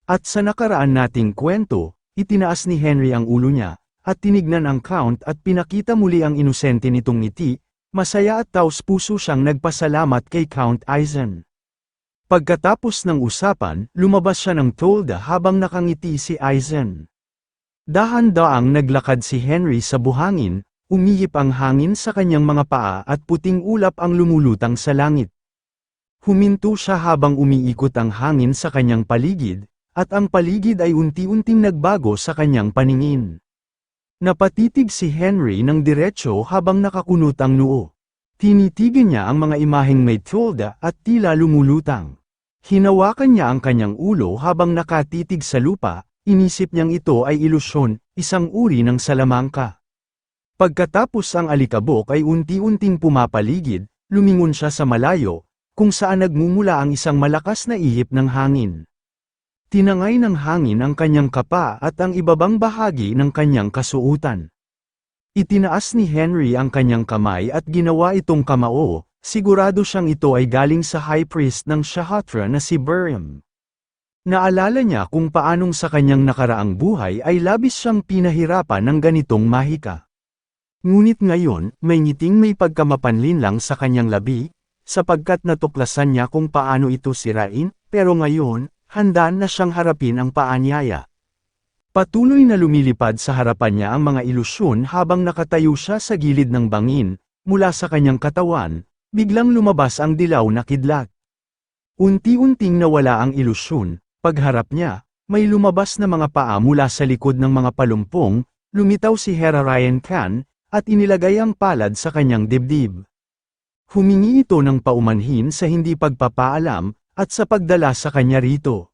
At sa nakaraan nating kwento, itinaas ni Henry ang ulo niya, at tinignan ang Count at pinakita muli ang inosente nitong ngiti, masaya at taos-puso siyang nagpasalamat kay Count Eisen. Pagkatapos ng usapan, lumabas siya ng tolda habang nakangiti si Eisen. Dahan-daang naglakad si Henry sa buhangin, umihip ang hangin sa kanyang mga paa at puting ulap ang lumulutang sa langit. Huminto siya habang umiikot ang hangin sa kanyang paligid, at ang paligid ay unti-unting nagbago sa kanyang paningin. Napatitig si Henry ng diretso habang nakakunot ang noo. Tinitigan niya ang mga imaheng may tolda at tila lumulutang. Hinawakan niya ang kanyang ulo habang nakatitig sa lupa, inisip niyang ito ay ilusyon, isang uri ng salamangka. Pagkatapos ang alikabok ay unti-unting pumapaligid, lumingon siya sa malayo, kung saan nagmumula ang isang malakas na ihip ng hangin. Tinangay ng hangin ang kanyang kapa at ang ibabang bahagi ng kanyang kasuotan. Itinaas ni Henry ang kanyang kamay at ginawa itong kamao, sigurado siyang ito ay galing sa high priest ng Shahatra na si Buriam. Naalala niya kung paanong sa kanyang nakaraang buhay ay labis siyang pinahirapan ng ganitong mahika. Ngunit ngayon, may ngiting may pagkamapanlin lang sa kanyang labi, sapagkat natuklasan niya kung paano ito sirain, pero ngayon, handa na siyang harapin ang paanyaya. Patuloy na lumilipad sa harapan niya ang mga ilusyon habang nakatayo siya sa gilid ng bangin, mula sa kanyang katawan, biglang lumabas ang dilaw na kidlat. Unti-unting nawala ang ilusyon, pagharap niya, may lumabas na mga paa mula sa likod ng mga palumpong, lumitaw si Hera Ryan Khan, at inilagay ang palad sa kanyang dibdib. Humingi ito ng paumanhin sa hindi pagpapaalam, at sa pagdala sa kanya rito.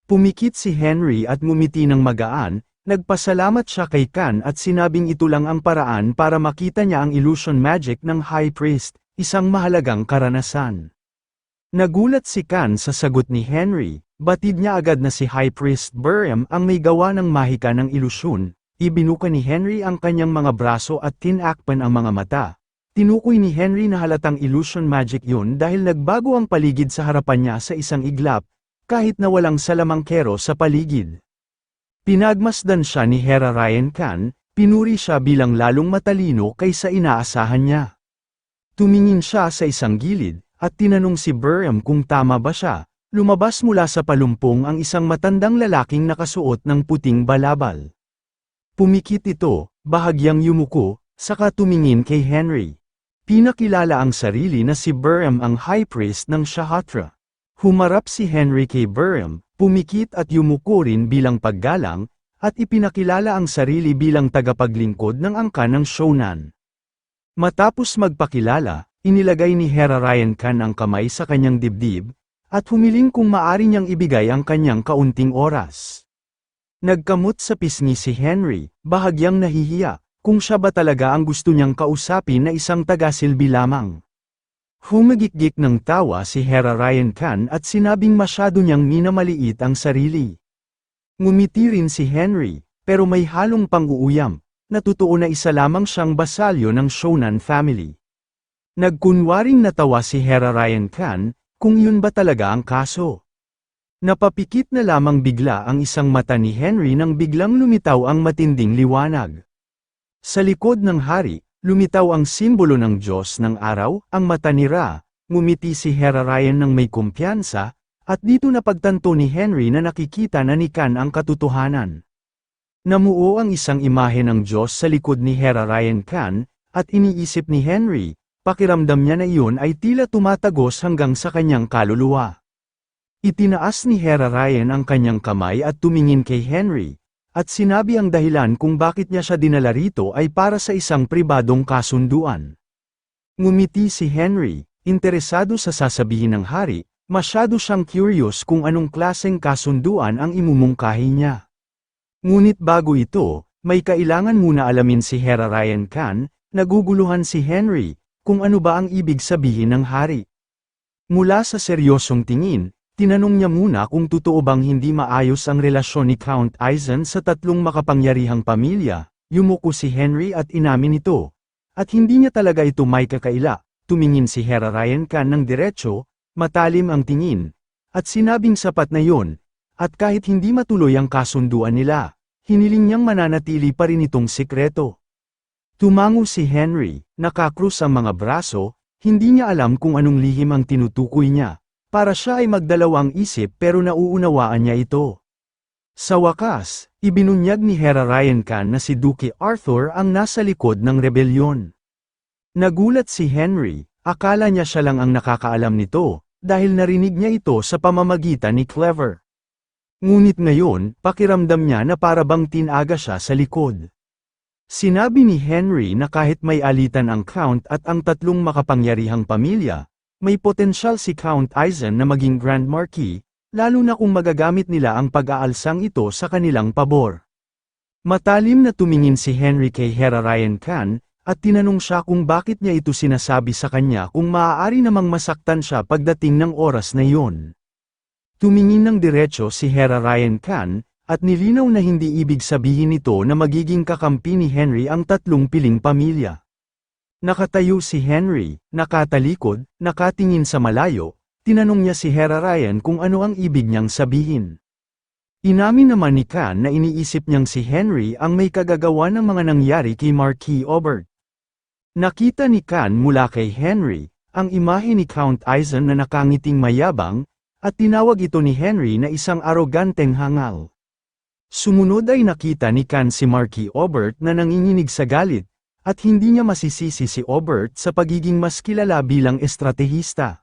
Pumikit si Henry at ngumiti ng magaan, nagpasalamat siya kay Khan at sinabing ito lang ang paraan para makita niya ang illusion magic ng High Priest, isang mahalagang karanasan. Nagulat si Khan sa sagot ni Henry, batid niya agad na si High Priest Buriam ang may gawa ng mahika ng ilusyon, ibinuka ni Henry ang kanyang mga braso at tinakpan ang mga mata. Tinukoy ni Henry na halatang illusion magic yun dahil nagbago ang paligid sa harapan niya sa isang iglap, kahit na walang salamangkero sa paligid. Pinagmasdan siya ni Hera Ryan Khan, pinuri siya bilang lalong matalino kaysa inaasahan niya. Tumingin siya sa isang gilid, at tinanong si Buriam kung tama ba siya. Lumabas mula sa palumpong ang isang matandang lalaking nakasuot ng puting balabal. Pumikit ito, bahagyang yumuko, saka tumingin kay Henry. Pinakilala ang sarili na si Buriam ang High Priest ng Shahatra. Humarap si Henry kay Buriam, pumikit at yumuko rin bilang paggalang, at ipinakilala ang sarili bilang tagapaglingkod ng angkan ng Shonan. Matapos magpakilala, inilagay ni Hera Ryan Khan ang kamay sa kanyang dibdib, at humiling kung maari niyang ibigay ang kanyang kaunting oras. Nagkamot sa pisngi si Henry, bahagyang nahihiya, kung siya ba talaga ang gusto niyang kausapin na isang tagasilbi lamang. Humagikgik ng tawa si Hera Ryan Khan at sinabing masyado niyang minamaliit ang sarili. Ngumiti rin si Henry, pero may halong pang-uuyam, na totoo na isa lamang siyang basalyo ng Shonan family. Nagkunwaring natawa si Hera Ryan Khan, kung yun ba talaga ang kaso. Napapikit na lamang bigla ang isang mata ni Henry nang biglang lumitaw ang matinding liwanag. Sa likod ng hari, lumitaw ang simbolo ng Diyos ng araw, ang mata ni Ra. Ngumiti si Hera Ryan ng may kumpiyansa, at dito napagtanto ni Henry na nakikita na ni Khan ang katotohanan. Namuo ang isang imahe ng Diyos sa likod ni Hera Ryan Khan, at iniisip ni Henry, pakiramdam niya na iyon ay tila tumatagos hanggang sa kanyang kaluluwa. Itinaas ni Hera Ryan ang kanyang kamay at tumingin kay Henry, at sinabi ang dahilan kung bakit niya siya dinala rito ay para sa isang pribadong kasunduan. Ngumiti si Henry, interesado sa sasabihin ng hari, masyado siyang curious kung anong klaseng kasunduan ang imumungkahi niya. Ngunit bago ito, may kailangan muna alamin si Hera Ryan Khan, naguguluhan si Henry, kung ano ba ang ibig sabihin ng hari. Mula sa seryosong tingin, tinanong niya muna kung totoo bang hindi maayos ang relasyon ni Count Eisen sa tatlong makapangyarihang pamilya. Yumuko si Henry at inamin ito. At hindi niya talaga ito may kakaila. Tumingin si Hera Ryan Khan ng diretso, matalim ang tingin, at sinabing sapat na yon. At kahit hindi matuloy ang kasunduan nila, hiniling niyang mananatili pa rin itong sikreto. Tumango si Henry, nakakrus ang mga braso, hindi niya alam kung anong lihim ang tinutukoy niya. Para siya ay magdalawang isip pero nauunawaan niya ito. Sa wakas, ibinunyag ni Hera Ryan Khan na si Duke Arthur ang nasa likod ng rebelyon. Nagulat si Henry, akala niya siya lang ang nakakaalam nito, dahil narinig niya ito sa pamamagitan ni Clever. Ngunit ngayon, pakiramdam niya na para bang tinaga siya sa likod. Sinabi ni Henry na kahit may alitan ang Count at ang tatlong makapangyarihang pamilya, may potensyal si Count Aizen na maging Grand Marquis, lalo na kung magagamit nila ang pag-aalsang ito sa kanilang pabor. Matalim na tumingin si Henry kay Hera Ryan Khan, at tinanong siya kung bakit niya ito sinasabi sa kanya kung maaari namang masaktan siya pagdating ng oras na iyon. Tumingin ng diretso si Hera Ryan Khan, at nilinaw na hindi ibig sabihin nito na magiging kakampi ni Henry ang tatlong piling pamilya. Nakatayo si Henry, nakatalikod, nakatingin sa malayo, tinanong niya si Hera Ryan kung ano ang ibig niyang sabihin. Inamin naman ni Khan na iniisip niyang si Henry ang may kagagawa ng mga nangyari kay Marquis Aubert. Nakita ni Khan mula kay Henry, ang imahe ni Count Aizen na nakangiting mayabang, at tinawag ito ni Henry na isang aroganteng hangal. Sumunod ay nakita ni Khan si Marquis Aubert na nanginginig sa galit, at hindi niya masisisi si Aubert sa pagiging mas kilala bilang estratehista.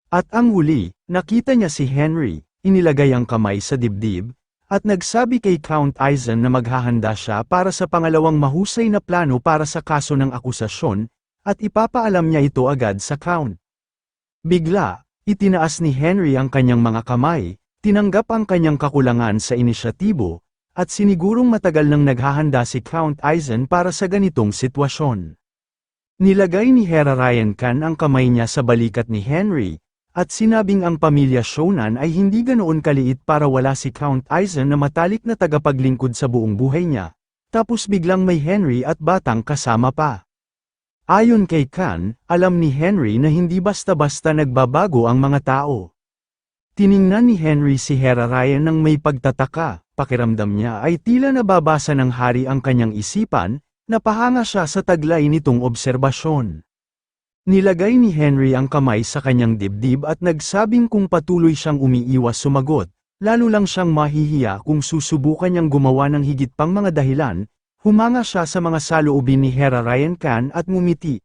At ang huli, nakita niya si Henry, inilagay ang kamay sa dibdib, at nagsabi kay Count Aizen na maghahanda siya para sa pangalawang mahusay na plano para sa kaso ng akusasyon, at ipapaalam niya ito agad sa Count. Bigla, itinaas ni Henry ang kanyang mga kamay, tinanggap ang kanyang kakulangan sa inisyatibo, at sinigurong matagal nang naghahanda si Count Aizen para sa ganitong sitwasyon. Nilagay ni Hera Ryan Khan ang kamay niya sa balikat ni Henry, at sinabing ang pamilya Shonan ay hindi ganoon kaliit para wala si Count Aizen na matalik na tagapaglingkod sa buong buhay niya, tapos biglang may Henry at batang kasama pa. Ayon kay Khan, alam ni Henry na hindi basta-basta nagbabago ang mga tao. Tiningnan ni Henry si Hera Ryan ng may pagtataka, pakiramdam niya ay tila nababasa ng hari ang kanyang isipan, napahanga siya sa taglay nitong obserbasyon. Nilagay ni Henry ang kamay sa kanyang dibdib at nagsabing kung patuloy siyang umiiwas sumagot, lalo lang siyang mahihiya kung susubukan niyang gumawa ng higit pang mga dahilan. Humanga siya sa mga saloobin ni Hera Ryan Khan at ngumiti.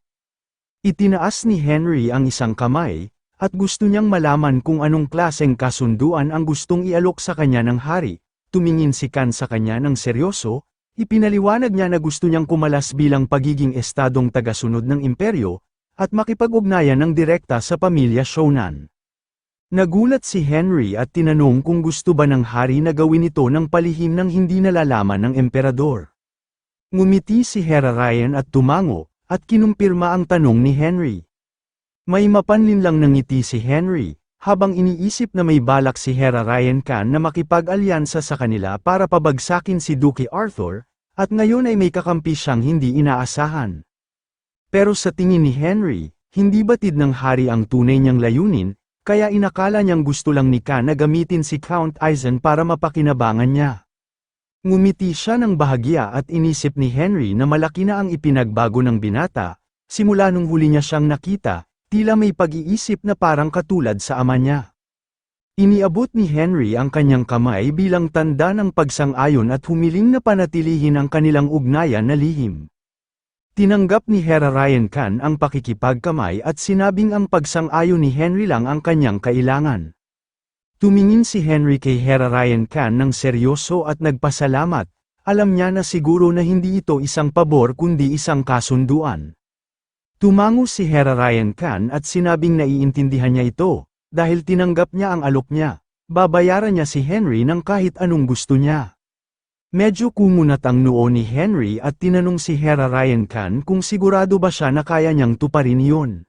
Itinaas ni Henry ang isang kamay, at gusto niyang malaman kung anong klaseng kasunduan ang gustong ialok sa kanya ng hari. Tumingin si Khan sa kanya ng seryoso, ipinaliwanag niya na gusto niyang kumalas bilang pagiging estadong tagasunod ng imperyo, at makipag-ugnayan ng direkta sa pamilya Shonan. Nagulat si Henry at tinanong kung gusto ba ng hari na gawin ito ng palihim nang hindi nalalaman ng emperador. Ngumiti si Hera Ryan at tumango, at kinumpirma ang tanong ni Henry. May mapanlinlang ngiti si Henry, habang iniisip na may balak si Hera Ryan Khan na makipag-alyansa sa kanila para pabagsakin si Duke Arthur, at ngayon ay may kakampi siyang hindi inaasahan. Pero sa tingin ni Henry, hindi batid ng hari ang tunay niyang layunin, kaya inakala niyang gusto lang ni Khan na gamitin si Count Aizen para mapakinabangan niya. Ngumiti siya ng bahagya at inisip ni Henry na malaki na ang ipinagbago ng binata, simula nung huli niya siyang nakita, tila may pag-iisip na parang katulad sa ama niya. Iniabot ni Henry ang kanyang kamay bilang tanda ng pagsang-ayon at humiling na panatilihin ang kanilang ugnayan na lihim. Tinanggap ni Hera Ryan Khan ang pakikipagkamay at sinabing ang pagsang-ayon ni Henry lang ang kanyang kailangan. Tumingin si Henry kay Hera Ryan Khan ng seryoso at nagpasalamat, alam niya na siguro na hindi ito isang pabor kundi isang kasunduan. Tumango si Hera Ryan Khan at sinabing naiintindihan niya ito, dahil tinanggap niya ang alok niya, babayaran niya si Henry ng kahit anong gusto niya. Medyo kumunat ang noo ni Henry at tinanong si Hera Ryan Khan kung sigurado ba siya na kaya niyang tuparin iyon.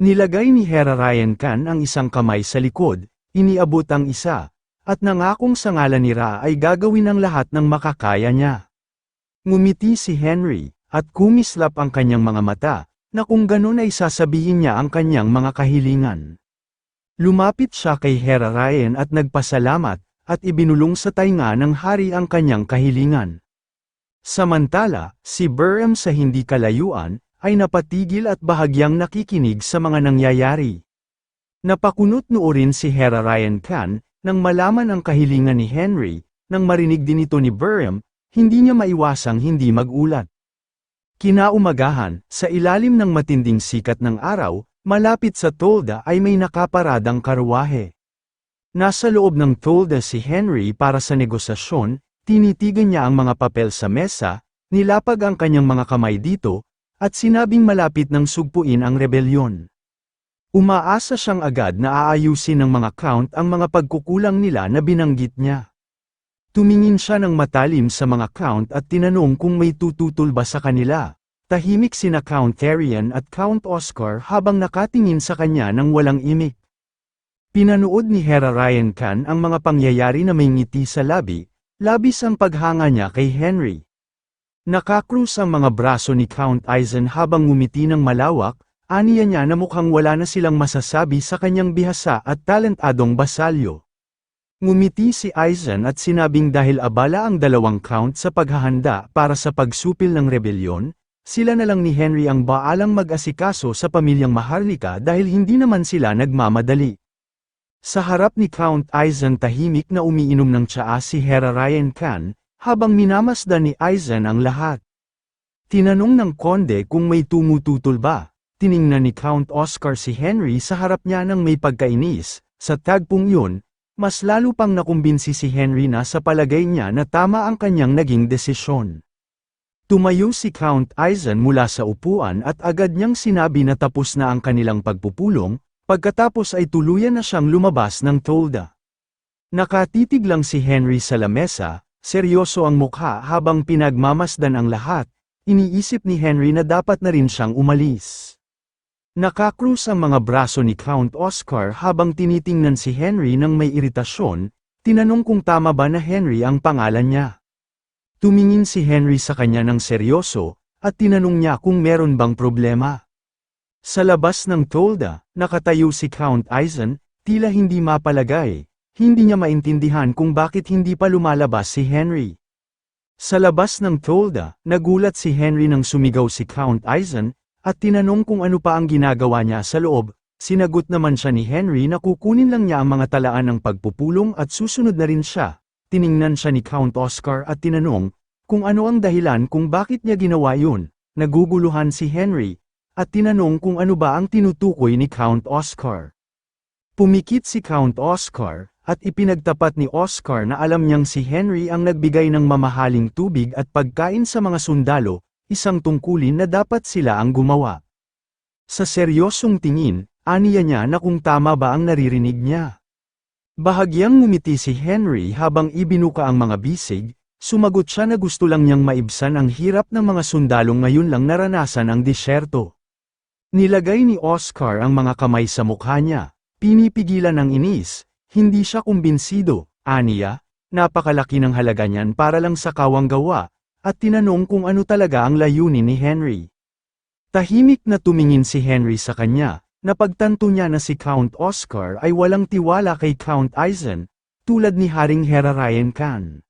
Nilagay ni Hera Ryan Khan ang isang kamay sa likod, iniabot ang isa, at nangakong sa ngalan ni Ra ay gagawin ang lahat ng makakaya niya. Ngumiti si Henry, at kumislap ang kanyang mga mata, na kung ganun ay sasabihin niya ang kanyang mga kahilingan. Lumapit siya kay Hera Ryan at nagpasalamat, at ibinulong sa tainga ng hari ang kanyang kahilingan. Samantala, si Burnham sa hindi kalayuan, ay napatigil at bahagyang nakikinig sa mga nangyayari. Napakunot noo rin si Hera Ryan Khan, nang malaman ang kahilingan ni Henry, nang marinig din ito ni Burnham, hindi niya maiwasang hindi magulat. Kinaumagahan, sa ilalim ng matinding sikat ng araw, malapit sa tolda ay may nakaparadang karwahe. Nasa loob ng tolda si Henry para sa negosasyon, tinitigan niya ang mga papel sa mesa, nilapag ang kanyang mga kamay dito, at sinabing malapit ng sugpuin ang rebelyon. Umaasa siyang agad na aayusin ng mga Count ang mga pagkukulang nila na binanggit niya. Tumingin siya ng matalim sa mga Count at tinanong kung may tututol ba sa kanila. Tahimik sina Count Therian at Count Oscar habang nakatingin sa kanya ng walang imik. Pinanood ni Hera Ryan Khan ang mga pangyayari na may ngiti sa labi, labis ang paghanga niya kay Henry. Nakakrus ang mga braso ni Count Aizen habang ngumiti ng malawak, aniya niya na mukhang wala na silang masasabi sa kanyang bihasa at talentadong basalyo. Ngumiti si Aizen at sinabing dahil abala ang dalawang Count sa paghahanda para sa pagsupil ng rebelyon, sila na lang ni Henry ang baalang mag-asikaso sa pamilyang Maharlika dahil hindi naman sila nagmamadali. Sa harap ni Count Aizen tahimik na umiinom ng tsaa si Hera Ryan Khan, habang minamasdan ni Aizen ang lahat. Tinanong ng konde kung may tumututol ba, tiningnan ni Count Oscar si Henry sa harap niya ng may pagkainis, sa tagpong yun, mas lalo pang nakumbinsi si Henry na sa palagay niya na tama ang kanyang naging desisyon. Tumayo si Count Aizen mula sa upuan at agad niyang sinabi na tapos na ang kanilang pagpupulong, pagkatapos ay tuluyan na siyang lumabas ng tolda. Nakatitig lang si Henry sa lamesa, seryoso ang mukha habang pinagmamasdan ang lahat, iniisip ni Henry na dapat na rin siyang umalis. Nakakrus ang mga braso ni Count Oscar habang tinitingnan si Henry ng may iritasyon, tinanong kung tama ba na Henry ang pangalan niya. Tumingin si Henry sa kanya ng seryoso, at tinanong niya kung meron bang problema. Sa labas ng tolda, nakatayo si Count Aizen, tila hindi mapalagay. Hindi niya maintindihan kung bakit hindi pa lumalabas si Henry. Sa labas ng tolda, nagulat si Henry nang sumigaw si Count Aizen, at tinanong kung ano pa ang ginagawa niya sa loob. Sinagot naman siya ni Henry na kukunin lang niya ang mga talaan ng pagpupulong at susunod na rin siya. Tiningnan siya ni Count Oscar at tinanong kung ano ang dahilan kung bakit niya ginawa yun. Naguguluhan si Henry, at tinanong kung ano ba ang tinutukoy ni Count Oscar. Pumikit si Count Oscar, at ipinagtapat ni Oscar na alam niyang si Henry ang nagbigay ng mamahaling tubig at pagkain sa mga sundalo, isang tungkulin na dapat sila ang gumawa. Sa seryosong tingin, aniya niya na kung tama ba ang naririnig niya. Bahagyang ngumiti si Henry habang ibinuka ang mga bisig, sumagot siya na gusto lang niyang maibsan ang hirap ng mga sundalong ngayon lang naranasan ang disyerto. Nilagay ni Oscar ang mga kamay sa mukha niya, pinipigilan ang inis. Hindi siya kumbinsido, aniya, napakalaki ng halaga niyan para lang sa kawang gawa, at tinanong kung ano talaga ang layunin ni Henry. Tahimik na tumingin si Henry sa kanya, napagtanto niya na si Count Oscar ay walang tiwala kay Count Aizen, tulad ni Haring Hera Ryan Khan.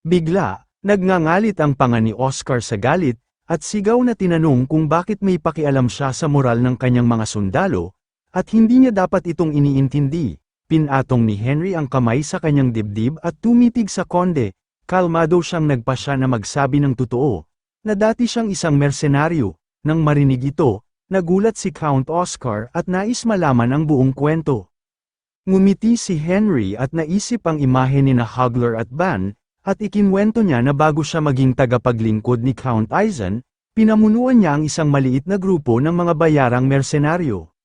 Bigla, nagngangalit ang panga ni Oscar sa galit, at sigaw na tinanong kung bakit may pakialam siya sa moral ng kanyang mga sundalo, at hindi niya dapat itong iniintindi. Pinatong ni Henry ang kamay sa kanyang dibdib at tumitig sa konde, kalmado siyang nagpasya na magsabi ng totoo, na dati siyang isang mersenaryo. Nang marinig ito, nagulat si Count Oscar at nais malaman ang buong kwento. Ngumiti si Henry at naisip ang imahe ni na Hagler at Ban, at ikinwento niya na bago siya maging tagapaglingkod ni Count Aizen, pinamunuan niya ang isang maliit na grupo ng mga bayarang mersenaryo.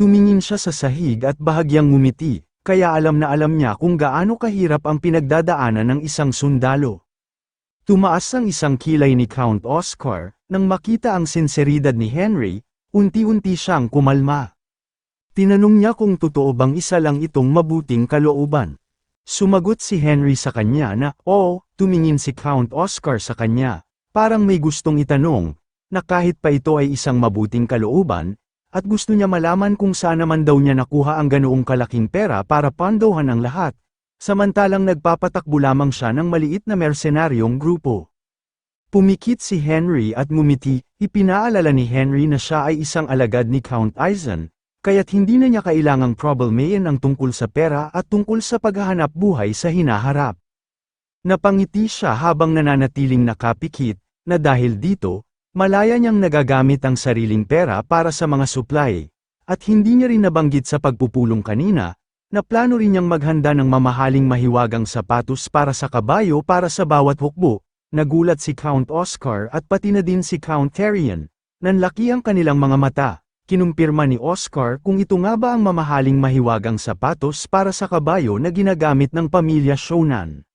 Tumingin siya sa sahig at bahagyang ngumiti, kaya alam niya kung gaano kahirap ang pinagdadaanan ng isang sundalo. Tumaas ang isang kilay ni Count Oscar, nang makita ang sinseridad ni Henry, unti-unti siyang kumalma. Tinanong niya kung totoo bang isa lang itong mabuting kalooban. Sumagot si Henry sa kanya na, oo, tumingin si Count Oscar sa kanya, parang may gustong itanong, na kahit pa ito ay isang mabuting kalooban, at gusto niya malaman kung saan naman daw niya nakuha ang ganoong kalaking pera para pandohan ang lahat. Samantalang nagpapatakbo lamang siya ng maliit na mersenaryong grupo. Pumikit si Henry at ngumiti, ipinaalala ni Henry na siya ay isang alagad ni Count Aizen, kaya't hindi na niya kailangang problemahin ang tungkol sa pera at tungkol sa paghahanap buhay sa hinaharap. Napangiti siya habang nananatiling nakapikit, na dahil dito, malaya niyang nagagamit ang sariling pera para sa mga supply, at hindi niya rin nabanggit sa pagpupulong kanina, na plano rin niyang maghanda ng mamahaling mahiwagang sapatos para sa kabayo para sa bawat hukbo. Nagulat si Count Oscar at pati na din si Count Tyrion. Nanlaki ang kanilang mga mata. Kinumpirma ni Oscar kung ito nga ba ang mamahaling mahiwagang sapatos para sa kabayo na ginagamit ng pamilya Shonan.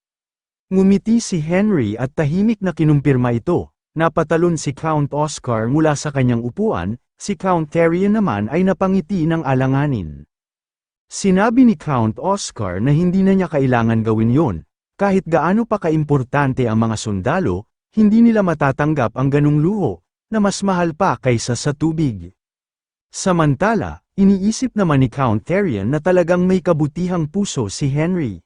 Ngumiti si Henry at tahimik na kinumpirma ito. Napatalon si Count Oscar mula sa kanyang upuan, si Count Tyrion naman ay napangiti ng alanganin. Sinabi ni Count Oscar na hindi na niya kailangan gawin yon. Kahit gaano pa kaimportante ang mga sundalo, hindi nila matatanggap ang ganung luho, na mas mahal pa kaysa sa tubig. Samantala, iniisip naman ni Count Tyrion na talagang may kabutihang puso si Henry.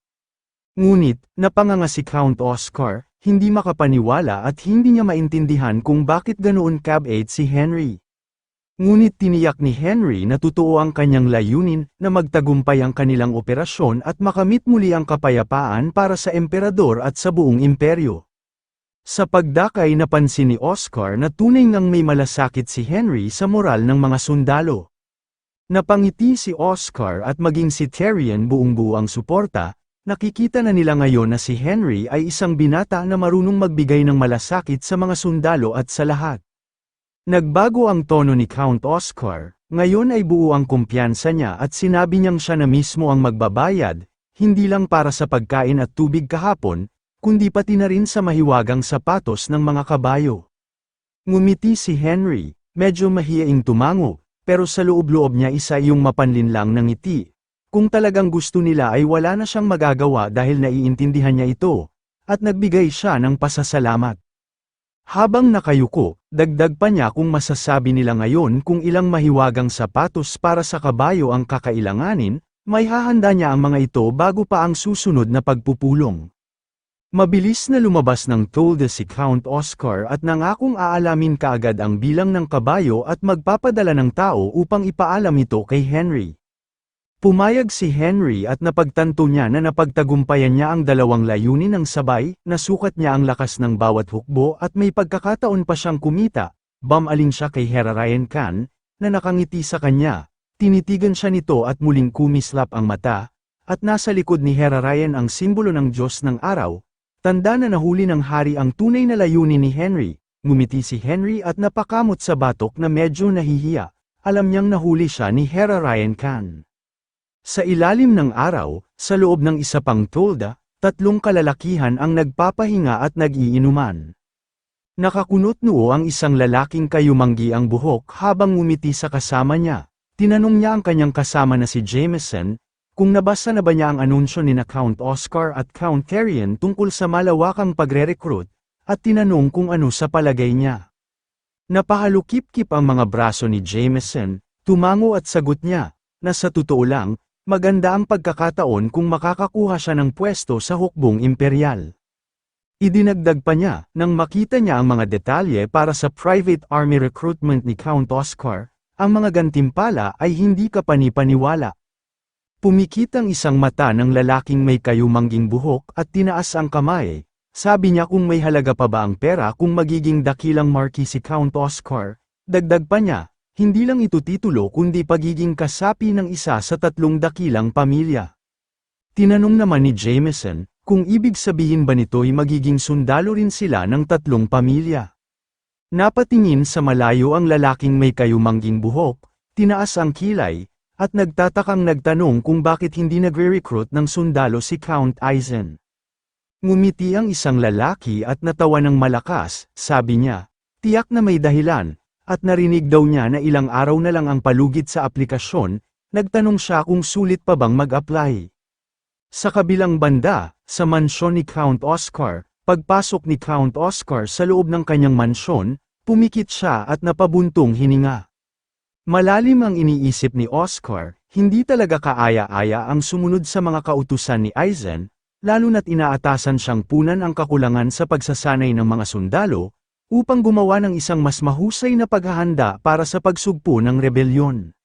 Ngunit, napanganga si Count Oscar, hindi makapaniwala at hindi niya maintindihan kung bakit ganoon kabait si Henry. Ngunit tiniyak ni Henry na totoo ang kanyang layunin na magtagumpay ang kanilang operasyon at makamit muli ang kapayapaan para sa emperador at sa buong imperyo. Sa pagdakay napansin ni Oscar na tunay ngang may malasakit si Henry sa moral ng mga sundalo. Napangiti si Oscar at maging si Tyrion buong-buo ang suporta, nakikita na nila ngayon na si Henry ay isang binata na marunong magbigay ng malasakit sa mga sundalo at sa lahat. Nagbago ang tono ni Count Oscar, ngayon ay buo ang kumpiyansa niya at sinabi niyang siya na mismo ang magbabayad, hindi lang para sa pagkain at tubig kahapon, kundi pati na rin sa mahiwagang sapatos ng mga kabayo. Ngumiti si Henry, medyo mahiyaing tumango, pero sa loob-loob niya isa yung mapanlinlang ng ngiti. Kung talagang gusto nila ay wala na siyang magagawa dahil naiintindihan niya ito, at nagbigay siya ng pasasalamat. Habang nakayuko, dagdag pa niya kung masasabi nila ngayon kung ilang mahiwagang sapatos para sa kabayo ang kakailanganin, may hahanda niya ang mga ito bago pa ang susunod na pagpupulong. Mabilis na lumabas ng tolda si Count Oscar at nangakong aalamin kaagad ang bilang ng kabayo at magpapadala ng tao upang ipaalam ito kay Henry. Pumayag si Henry at napagtanto niya na napagtagumpayan niya ang dalawang layunin ng sabay, nasukat niya ang lakas ng bawat hukbo at may pagkakataon pa siyang kumita. Bumaling siya kay Herarayan Khan, na nakangiti sa kanya, tinitigan siya nito at muling kumislap ang mata, at nasa likod ni Herarayan ang simbolo ng Diyos ng Araw, tanda na nahuli ng hari ang tunay na layunin ni Henry. Ngumiti si Henry at napakamot sa batok na medyo nahihiya, alam niyang nahuli siya ni Herarayan Khan. Sa ilalim ng araw, sa loob ng isa pang tolda, tatlong kalalakihan ang nagpapahinga at nag-iinuman. Nakakunot noo ang isang lalaking kayumanggi ang buhok habang ngumiti sa kasama niya. Tinanong niya ang kanyang kasama na si Jameson, kung nabasa na ba niya ang anunsyo ni na Count Oscar at Count Tyrion tungkol sa malawakang pagre-recruit, at tinanong kung ano sa palagay niya. Napahalukip-kip ang mga braso ni Jameson, tumango at sagot niya, na sa totoo lang, maganda ang pagkakataon kung makakakuha siya ng pwesto sa hukbong imperial. Idinagdag pa niya, nang makita niya ang mga detalye para sa private army recruitment ni Count Oscar, ang mga gantimpala ay hindi kapani-paniwala. Pumikit ang isang mata ng lalaking may kayumangging buhok at tinaas ang kamay. Sabi niya kung may halaga pa ba ang pera kung magiging dakilang marquis si Count Oscar. Dagdag pa niya, hindi lang ito titulo kundi pagiging kasapi ng isa sa tatlong dakilang pamilya. Tinanong naman ni Jameson, kung ibig sabihin ba nito'y magiging sundalo rin sila ng tatlong pamilya. Napatingin sa malayo ang lalaking may kayumangging buhok, tinaas ang kilay, at nagtatakang nagtanong kung bakit hindi nagre-recruit ng sundalo si Count Aizen. Ngumiti ang isang lalaki at natawa ng malakas, sabi niya, tiyak na may dahilan. At narinig daw niya na ilang araw na lang ang palugit sa aplikasyon, nagtanong siya kung sulit pa bang mag-apply. Sa kabilang banda, sa mansyon ni Count Oscar, pagpasok ni Count Oscar sa loob ng kanyang mansyon, pumikit siya at napabuntong hininga. Malalim ang iniisip ni Oscar, hindi talaga kaaya-aya ang sumunod sa mga kautusan ni Aizen, lalo na't inaatasan siyang punan ang kakulangan sa pagsasanay ng mga sundalo, upang gumawa ng isang mas mahusay na paghahanda para sa pagsugpo ng rebelyon.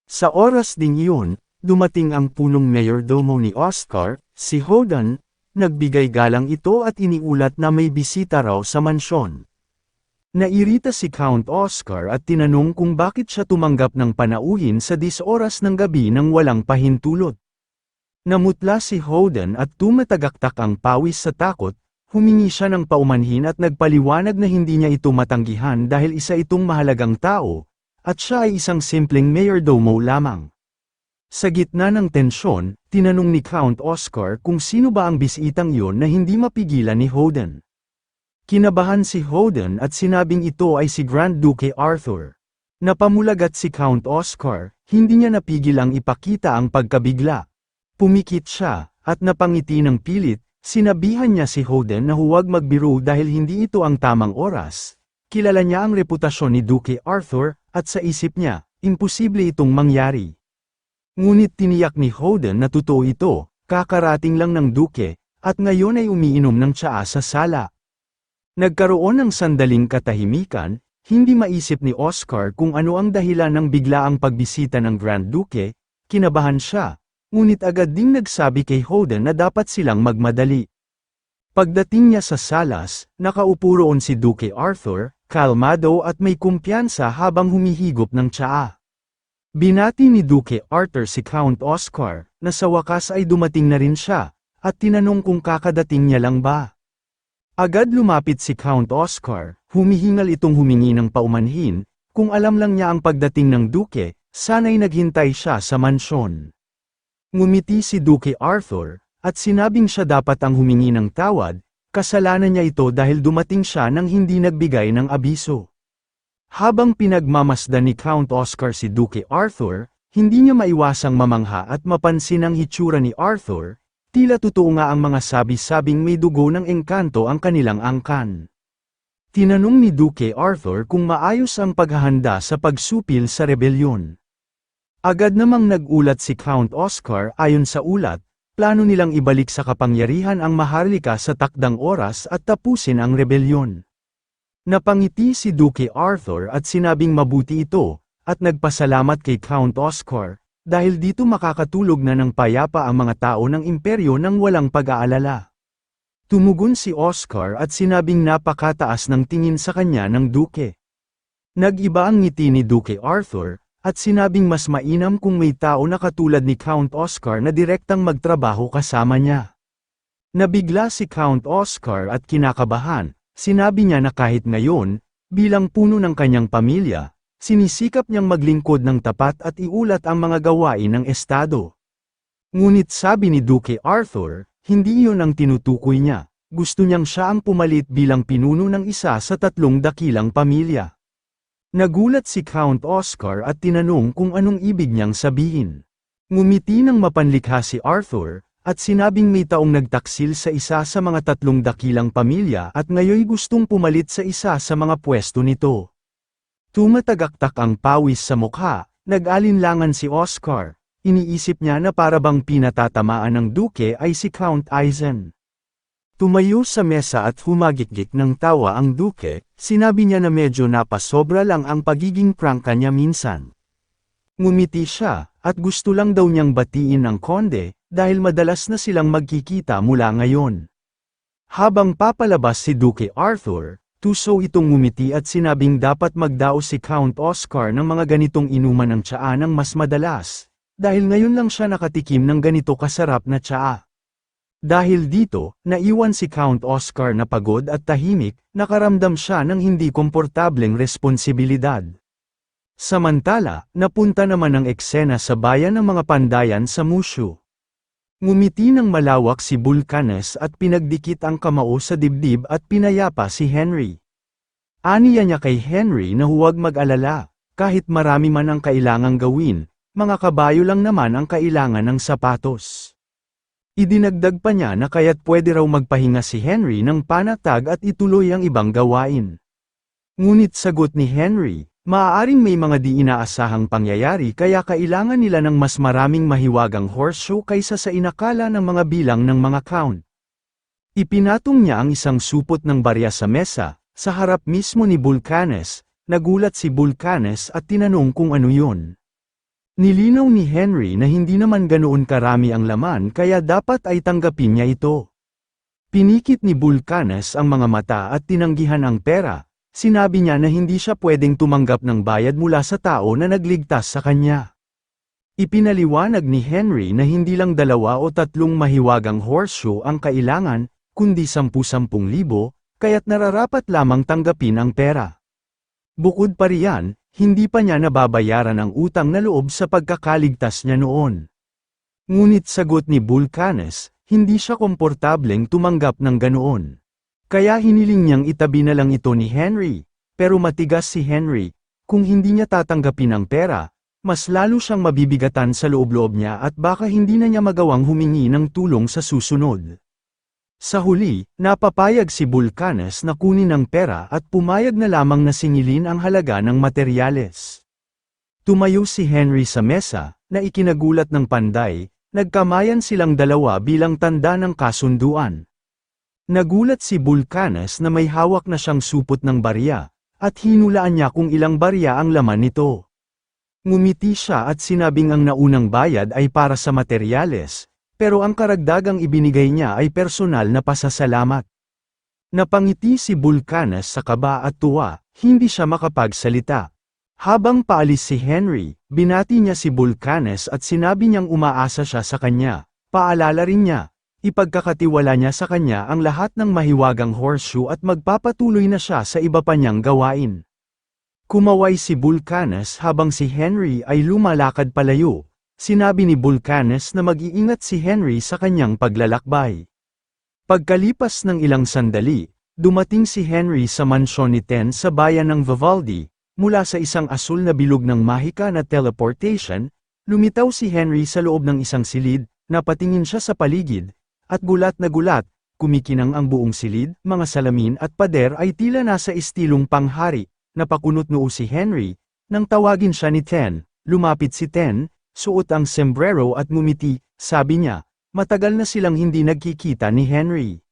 Sa oras ding iyon, dumating ang punong mayordomo ni Oscar, si Hoden, nagbigay galang ito at iniulat na may bisita raw sa mansyon. Nairita si Count Oscar at tinanong kung bakit siya tumanggap ng panauhin sa 10 oras ng gabi nang walang pahintulot. Namutla si Hoden at tumatagaktak ang pawis sa takot, humingi siya ng paumanhin at nagpaliwanag na hindi niya ito matanggihan dahil isa itong mahalagang tao, at siya ay isang simpleng mayordomo lamang. Sa gitna ng tensyon, tinanong ni Count Oscar kung sino ba ang bisitang iyon na hindi mapigilan ni Hoden. Kinabahan si Hoden at sinabing ito ay si Grand Duke Arthur. Napamulagat si Count Oscar, hindi niya napigil ang ipakita ang pagkabigla. Pumikit siya, at napangiti ng pilit, sinabihan niya si Hoden na huwag magbiro dahil hindi ito ang tamang oras. Kilala niya ang reputasyon ni Duke Arthur, at sa isip niya, imposible itong mangyari. Ngunit tiniyak ni Hoden na totoo ito, kakarating lang ng Duke, at ngayon ay umiinom ng tsaa sa sala. Nagkaroon ng sandaling katahimikan, hindi maisip ni Oscar kung ano ang dahilan ng biglaang pagbisita ng Grand Duke, kinabahan siya, ngunit agad ding nagsabi kay Hoden na dapat silang magmadali. Pagdating niya sa salas, nakaupo roon si Duke Arthur, kalmado at may kumpiyansa habang humihigop ng tsaa. Binati ni Duke Arthur si Count Oscar, na sa wakas ay dumating na rin siya, at tinanong kung kakadating niya lang ba. Agad lumapit si Count Oscar, humihingal itong humingi ng paumanhin, kung alam lang niya ang pagdating ng Duke, sana'y naghintay siya sa mansyon. Ngumiti si Duke Arthur, at sinabing siya dapat ang humingi ng tawad, kasalanan niya ito dahil dumating siya nang hindi nagbigay ng abiso. Habang pinagmamasdan ni Count Oscar si Duke Arthur, hindi niya maiwasang mamangha at mapansin ang hitsura ni Arthur, tila totoo nga ang mga sabi-sabing may dugo ng engkanto ang kanilang angkan. Tinanong ni Duke Arthur kung maayos ang paghahanda sa pagsupil sa rebelyon. Agad namang nag-ulat si Count Oscar ayon sa ulat, plano nilang ibalik sa kapangyarihan ang Maharlika sa takdang oras at tapusin ang rebelyon. Napangiti si Duke Arthur at sinabing mabuti ito, at nagpasalamat kay Count Oscar, dahil dito makakatulog na ng payapa ang mga tao ng imperyo nang walang pag-aalala. Tumugon si Oscar at sinabing napakataas ng tingin sa kanya ng Duke. Nag-iba ang ngiti ni Duke Arthur, at sinabing mas mainam kung may tao na katulad ni Count Oscar na direktang magtrabaho kasama niya. Nabigla si Count Oscar at kinakabahan, sinabi niya na kahit ngayon, bilang puno ng kanyang pamilya, sinisikap niyang maglingkod ng tapat at iulat ang mga gawain ng estado. Ngunit sabi ni Duke Arthur, hindi iyon ang tinutukoy niya, gusto niyang siya ang pumalit bilang pinuno ng isa sa 3 dakilang pamilya. Nagulat si Count Oscar at tinanong kung anong ibig niyang sabihin. Ngumiti ng mapanlikha si Arthur, at sinabing may taong nagtaksil sa isa sa mga 3 dakilang pamilya at ngayoy gustong pumalit sa isa sa mga pwesto nito. Tumatagaktak ang pawis sa mukha, nag-alinlangan si Oscar, iniisip niya na parabang pinatatamaan ng Duke ay si Count Aizen. Tumayo sa mesa at humagikgik ng tawa ang Duke, sinabi niya na medyo napasobra lang ang pagiging prangka niya minsan. Ngumiti siya, at gusto lang daw niyang batiin ang konde, dahil madalas na silang magkikita mula ngayon. Habang papalabas si Duke Arthur, tuso itong ngumiti at sinabing dapat magdaos si Count Oscar ng mga ganitong inuman ng tsaa ng mas madalas, dahil ngayon lang siya nakatikim ng ganito kasarap na tsaa. Dahil dito, naiwan si Count Oscar na pagod at tahimik, nakaramdam siya ng hindi komportableng responsibilidad. Samantala, napunta naman ang eksena sa bayan ng mga pandayan sa Mushu. Ngumiti ng malawak si Vulcanus at pinagdikit ang kamao sa dibdib at pinayapa si Henry. Aniya niya kay Henry na huwag mag-alala, kahit marami man ang kailangang gawin, mga kabayo lang naman ang kailangan ng sapatos. Idinagdag pa niya na kaya't pwede raw magpahinga si Henry ng panatag at ituloy ang ibang gawain. Ngunit sagot ni Henry, Maaaring may mga di inaasahang pangyayari kaya kailangan nila ng mas maraming mahiwagang horseshoe kaysa sa inakala ng mga bilang ng mga count. Ipinatong niya ang isang supot ng barya sa mesa, sa harap mismo ni Vulcanes. Nagulat si Vulcanes at tinanong kung ano yun. Nilinaw ni Henry na hindi naman ganoon karami ang laman kaya dapat ay tanggapin niya ito. Pinikit ni Vulcanes ang mga mata at tinanggihan ang pera. Sinabi niya na hindi siya pwedeng tumanggap ng bayad mula sa tao na nagligtas sa kanya. Ipinaliwanag ni Henry na hindi lang 2 o 3 mahiwagang horseshoe ang kailangan, kundi 10,000, kaya't nararapat lamang tanggapin ang pera. Bukod pa riyan, hindi pa niya nababayaran ang utang na loob sa pagkakaligtas niya noon. Ngunit sagot ni Vulcanes, hindi siya komportableng tumanggap ng ganoon. Kaya hiniling niyang itabi na lang ito ni Henry, pero matigas si Henry, kung hindi niya tatanggapin ang pera, mas lalo siyang mabibigatan sa loob-loob niya at baka hindi na niya magawang humingi ng tulong sa susunod. Sa huli, napapayag si Vulcanes na kunin ang pera at pumayag na lamang na singilin ang halaga ng materyales. Tumayo si Henry sa mesa, na ikinagulat ng panday, nagkamayan silang 2 bilang tanda ng kasunduan. Nagulat si Vulcanes na may hawak na siyang supot ng barya, at hinulaan niya kung ilang barya ang laman nito. Ngumiti siya at sinabing ang naunang bayad ay para sa materyales, pero ang karagdagang ibinigay niya ay personal na pasasalamat. Napangiti si Vulcanes sa kaba at tuwa, hindi siya makapagsalita. Habang paalis si Henry, binati niya si Vulcanes at sinabi niyang umaasa siya sa kanya. Paalala rin niya, ipagkakatiwala niya sa kanya ang lahat ng mahiwagang horseshoe at magpapatuloy na siya sa iba pa niyang gawain. Kumaway si Vulcanes habang si Henry ay lumalakad palayo. Sinabi ni Vulcanes na mag-iingat si Henry sa kanyang paglalakbay. Pagkalipas ng ilang sandali, dumating si Henry sa mansyon ni Ten sa bayan ng Vivaldi. Mula sa isang asul na bilog ng mahika na teleportation, lumitaw si Henry sa loob ng isang silid, napatingin siya sa paligid, at gulat na gulat, kumikinang ang buong silid, mga salamin at pader ay tila nasa estilong panghari. Napakunot noo si Henry, nang tawagin siya ni Ten. Lumapit si Ten, suot ang sombrero at ngumiti, sabi niya, matagal na silang hindi nagkikita ni Henry.